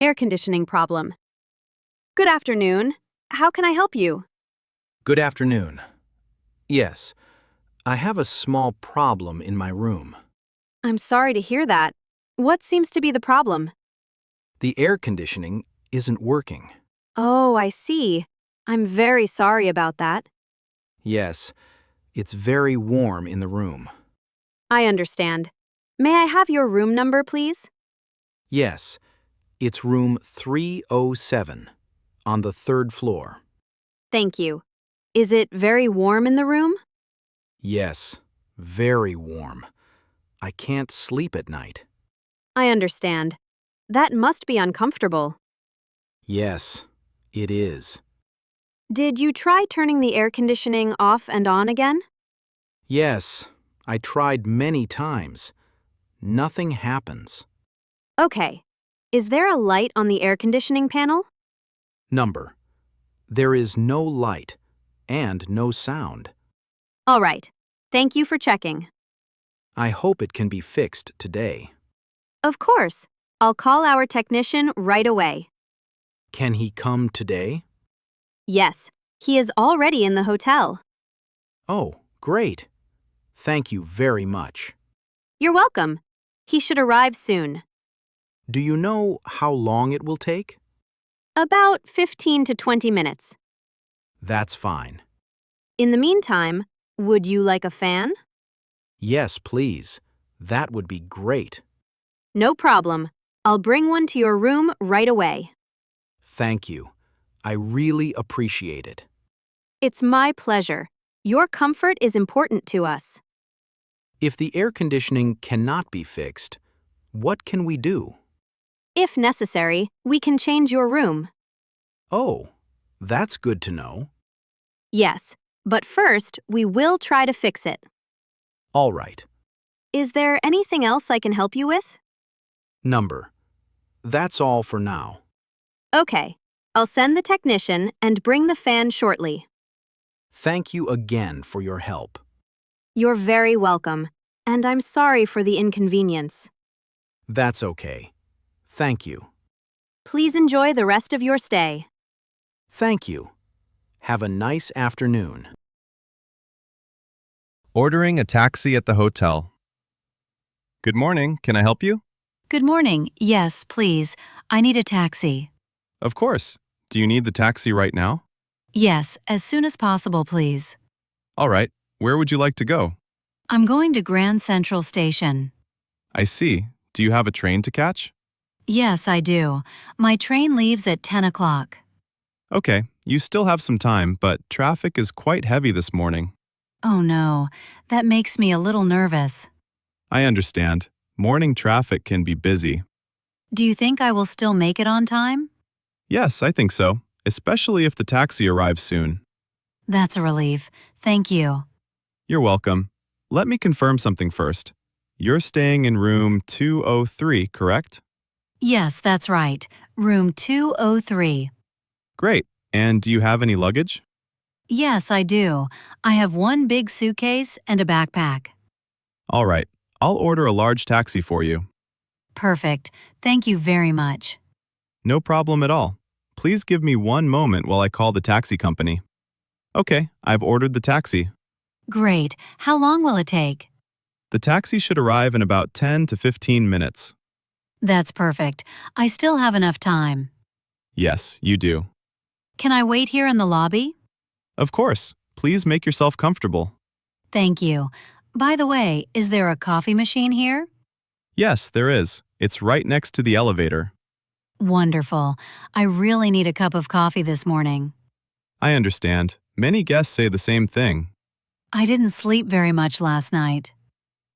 Air conditioning problem. Good afternoon. How can I help you? Good afternoon. Yes, I have a small problem in my room. I'm sorry to hear that. What seems to be the problem? The air conditioning isn't working. Oh, I see. I'm very sorry about that. Yes, it's very warm in the room. I understand. May I have your room number, please? Yes, it's room 307 on the third floor. Thank you. Is it very warm in the room? Yes, very warm. I can't sleep at night. I understand. That must be uncomfortable. Yes, it is. Did you try turning the air conditioning off and on again? Yes, I tried many times. Nothing happens. Okay. Is there a light on the air conditioning panel? Number. There is no light and no sound. All right. Thank you for checking. I hope it can be fixed today. Of course. I'll call our technician right away. Can he come today? Yes, he is already in the hotel. Oh, great. Thank you very much. You're welcome. He should arrive soon. Do you know how long it will take? About 15 to 20 minutes. That's fine. In the meantime, would you like a fan? Yes, please. That would be great. No problem. I'll bring one to your room right away. Thank you. I really appreciate it. It's my pleasure. Your comfort is important to us. If the air conditioning cannot be fixed, what can we do? If necessary, we can change your room. Oh, that's good to know. Yes, but first, we will try to fix it. All right. Is there anything else I can help you with? Number. That's all for now. Okay. I'll send the technician and bring the fan shortly. Thank you again for your help. You're very welcome, and I'm sorry for the inconvenience. That's okay. Thank you. Please enjoy the rest of your stay. Thank you. Have a nice afternoon. Ordering a taxi at the hotel. Good morning. Can I help you? Good morning. Yes, please. I need a taxi. Of course. Do you need the taxi right now? Yes, as soon as possible, please. All right. Where would you like to go? I'm going to Grand Central Station. I see. Do you have a train to catch? Yes, I do. My train leaves at 10 o'clock. Okay. You still have some time, but traffic is quite heavy this morning. Oh no, that makes me a little nervous. I understand. Morning traffic can be busy. Do you think I will still make it on time? Yes, I think so, especially if the taxi arrives soon. That's a relief. Thank you. You're welcome. Let me confirm something first. You're staying in room 203, correct? Yes, that's right. Room 203. Great. And do you have any luggage? Yes, I do. I have one big suitcase and a backpack. All right. I'll order a large taxi for you. Perfect. Thank you very much. No problem at all. Please give me one moment while I call the taxi company. Okay, I've ordered the taxi. Great. How long will it take? The taxi should arrive in about 10 to 15 minutes. That's perfect. I still have enough time. Yes, you do. Can I wait here in the lobby? Of course. Please make yourself comfortable. Thank you. By the way, is there a coffee machine here? Yes, there is. It's right next to the elevator. Wonderful. I really need a cup of coffee this morning. I understand. Many guests say the same thing. I didn't sleep very much last night.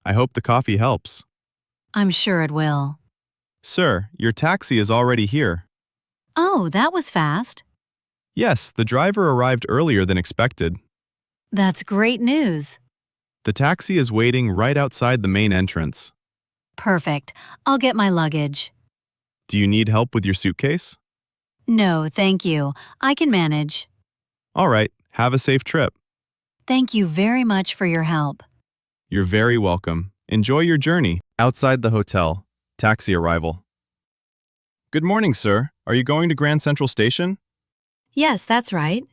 I hope the coffee helps. I'm sure it will. Sir, your taxi is already here. Oh, that was fast. Yes, the driver arrived earlier than expected. That's great news. The taxi is waiting right outside the main entrance. Perfect. I'll get my luggage. Do you need help with your suitcase? No, thank you. I can manage. All right, have a safe trip. Thank you very much for your help. You're very welcome. Enjoy your journey. Outside the hotel. Taxi arrival. Good morning, sir. Are you going to Grand Central Station? Yes, that's right.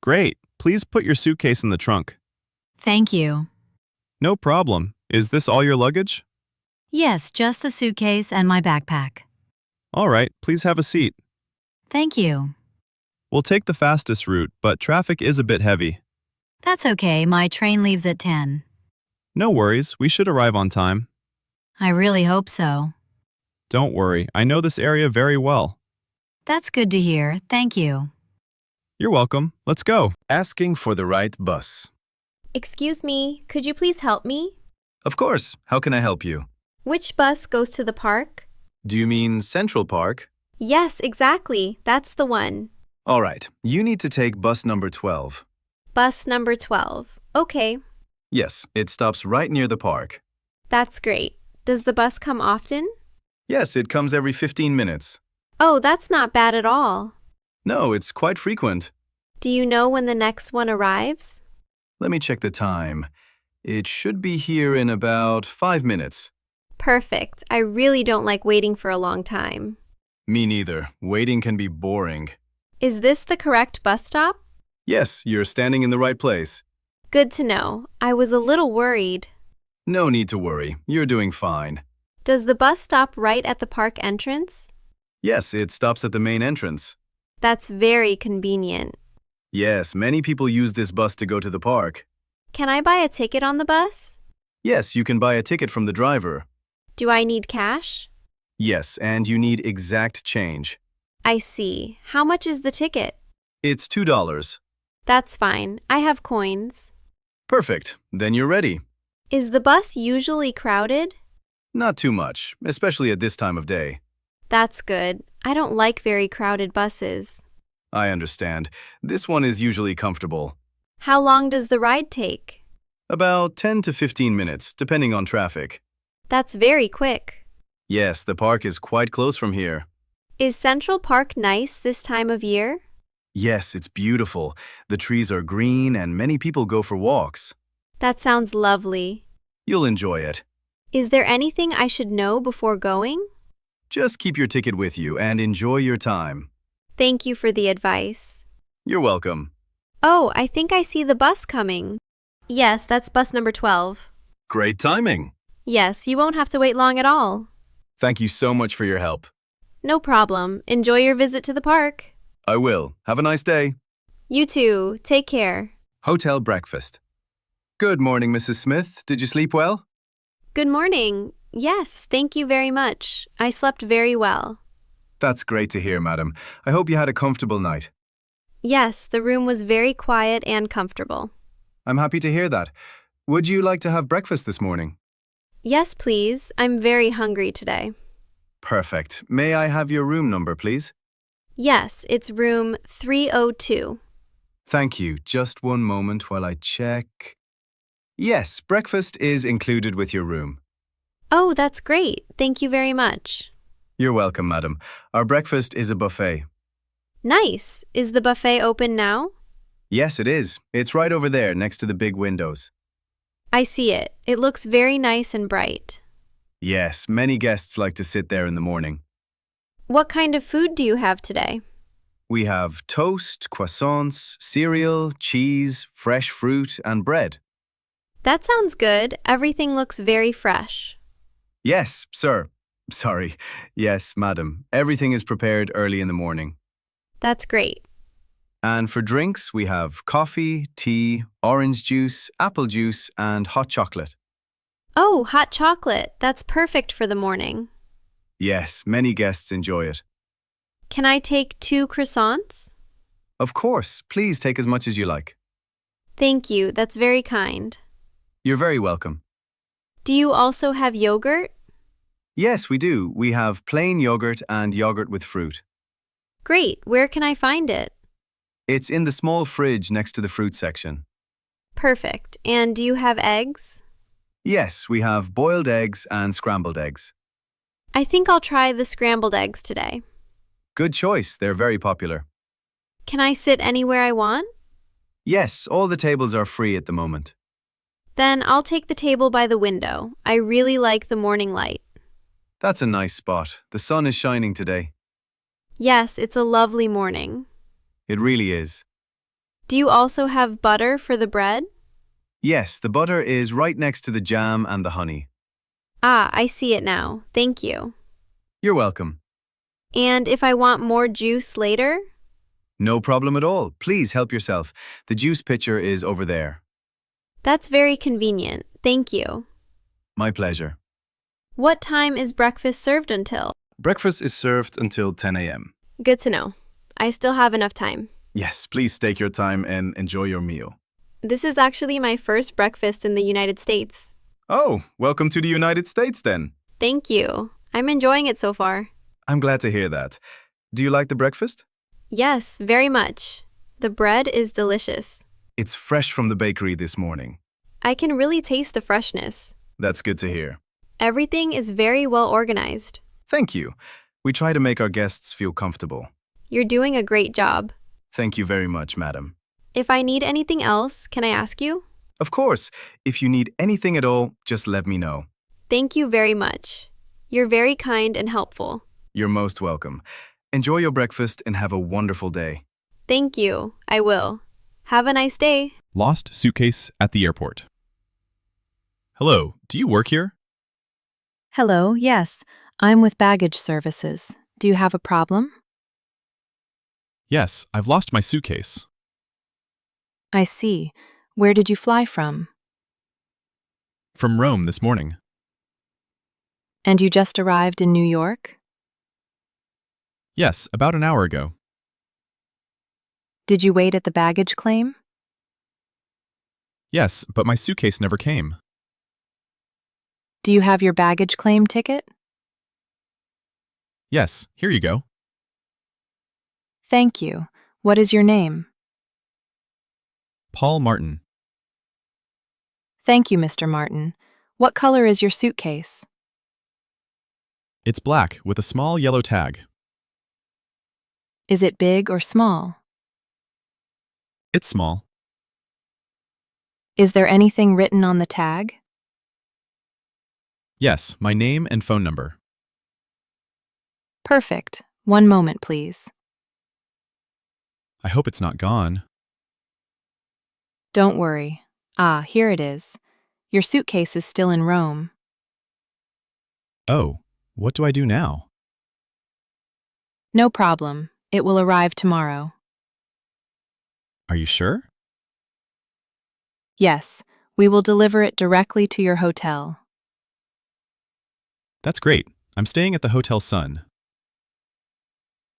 Great. Please put your suitcase in the trunk. Thank you. No problem. Is this all your luggage? Yes, just the suitcase and my backpack. All right, please have a seat. Thank you. We'll take the fastest route, but traffic is a bit heavy. That's okay, my train leaves at 10. No worries, we should arrive on time. I really hope so. Don't worry, I know this area very well. That's good to hear, thank you. You're welcome. Let's go. Asking for the right bus. Excuse me, could you please help me? Of course. How can I help you? Which bus goes to the park? Do you mean Central Park? Yes, exactly. That's the one. All right. You need to take bus number 12. Bus number 12. Okay, Yes, it stops right near the park. that's great. Does the bus come often? Yes, it comes every 15 minutes. Oh, that's not bad at all. No, it's quite frequent. Do you know when the next one arrives? Let me check the time. It should be here in about 5 minutes. Perfect. I really don't like waiting for a long time. Me neither. Waiting can be boring. Is this the correct bus stop? Yes, you're standing in the right place. Good to know. I was a little worried. No need to worry. You're doing fine. Does the bus stop right at the park entrance? Yes, it stops at the main entrance. That's very convenient. Yes, many people use this bus to go to the park. Can I buy a ticket on the bus? Yes, you can buy a ticket from the driver. Do I need cash? Yes, and you need exact change. I see. How much is the ticket? It's $2. That's fine. I have coins. Perfect. Then you're ready. Is the bus usually crowded? Not too much, especially at this time of day. That's good. I don't like very crowded buses. I understand. This one is usually comfortable. How long does the ride take? About 10 to 15 minutes, depending on traffic. That's very quick. Yes, the park is quite close from here. Is Central Park nice this time of year? Yes, it's beautiful. The trees are green and many people go for walks. That sounds lovely. You'll enjoy it. Is there anything I should know before going? Just keep your ticket with you and enjoy your time. Thank you for the advice. You're welcome. Oh, I think I see the bus coming. Yes, that's bus number 12. Great timing. Yes, you won't have to wait long at all. Thank you so much for your help. No problem. Enjoy your visit to the park. I will. Have a nice day. You too. Take care. Hotel breakfast. Good morning, Mrs. Smith. Did you sleep well? Good morning. Yes, thank you very much. I slept very well. That's great to hear, madam. I hope you had a comfortable night. Yes, the room was very quiet and comfortable. I'm happy to hear that. Would you like to have breakfast this morning? Yes, please. I'm very hungry today. Perfect. May I have your room number, please? Yes, it's room 302. Thank you. Just one moment while I check. Yes, breakfast is included with your room. Oh, that's great. Thank you very much. You're welcome, madam. Our breakfast is a buffet. Nice. Is the buffet open now? Yes, it is. It's right over there next to the big windows. I see it. It looks very nice and bright. Yes, many guests like to sit there in the morning. What kind of food do you have today? We have toast, croissants, cereal, cheese, fresh fruit, and bread. That sounds good. Everything looks very fresh. Yes, sir. Sorry. Yes, madam. Everything is prepared early in the morning. That's great. And for drinks, we have coffee, tea, orange juice, apple juice, and hot chocolate. Oh, hot chocolate. That's perfect for the morning. Yes, many guests enjoy it. Can I take 2 croissants? Of course. Please take as much as you like. Thank you. That's very kind. You're very welcome. Do you also have yogurt? Yes, we do. We have plain yogurt and yogurt with fruit. Great. Where can I find it? It's in the small fridge next to the fruit section. Perfect. And do you have eggs? Yes, we have boiled eggs and scrambled eggs. I think I'll try the scrambled eggs today. Good choice. They're very popular. Can I sit anywhere I want? Yes, all the tables are free at the moment. Then I'll take the table by the window. I really like the morning light. That's a nice spot. The sun is shining today. Yes, it's a lovely morning. It really is. Do you also have butter for the bread? Yes, the butter is right next to the jam and the honey. Ah, I see it now. Thank you. You're welcome. And if I want more juice later? No problem at all. Please help yourself. The juice pitcher is over there. That's very convenient. Thank you. My pleasure. What time is breakfast served until? Breakfast is served until 10 a.m. Good to know. I still have enough time. Yes, please take your time and enjoy your meal. This is actually my first breakfast in the United States. Oh, welcome to the United States then. Thank you. I'm enjoying it so far. I'm glad to hear that. Do you like the breakfast? Yes, very much. The bread is delicious. It's fresh from the bakery this morning. I can really taste the freshness. That's good to hear. Everything is very well organized. Thank you. We try to make our guests feel comfortable. You're doing a great job. Thank you very much, madam. If I need anything else, can I ask you? Of course, if you need anything at all, just let me know. Thank you very much. You're very kind and helpful. You're most welcome. Enjoy your breakfast and have a wonderful day. Thank you. I will. Have a nice day. Lost suitcase at the airport. Hello, do you work here? Hello, yes. I'm with baggage services. Do you have a problem? Yes, I've lost my suitcase. I see. Where did you fly from? From Rome this morning. And you just arrived in New York? Yes, about an hour ago. Did you wait at the baggage claim? Yes, but my suitcase never came. Do you have your baggage claim ticket? Yes, here you go. Thank you. What is your name? Paul Martin. Thank you, Mr. Martin. What color is your suitcase? It's black with a small yellow tag. Is it big or small? It's small. Is there anything written on the tag? Yes, my name and phone number. Perfect. One moment, please. I hope it's not gone. Don't worry. Ah, here it is. Your suitcase is still in Rome. Oh, what do I do now? No problem. It will arrive tomorrow. Are you sure? Yes, we will deliver it directly to your hotel. That's great. I'm staying at the Hotel Sun.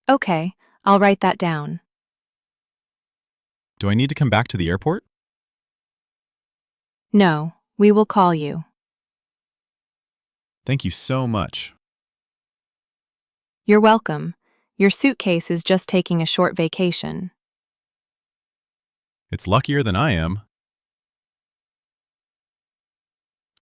Okay, I'll write that down. Do I need to come back to the airport? No, we will call you. Thank you so much. You're welcome. Your suitcase is just taking a short vacation. It's luckier than I am.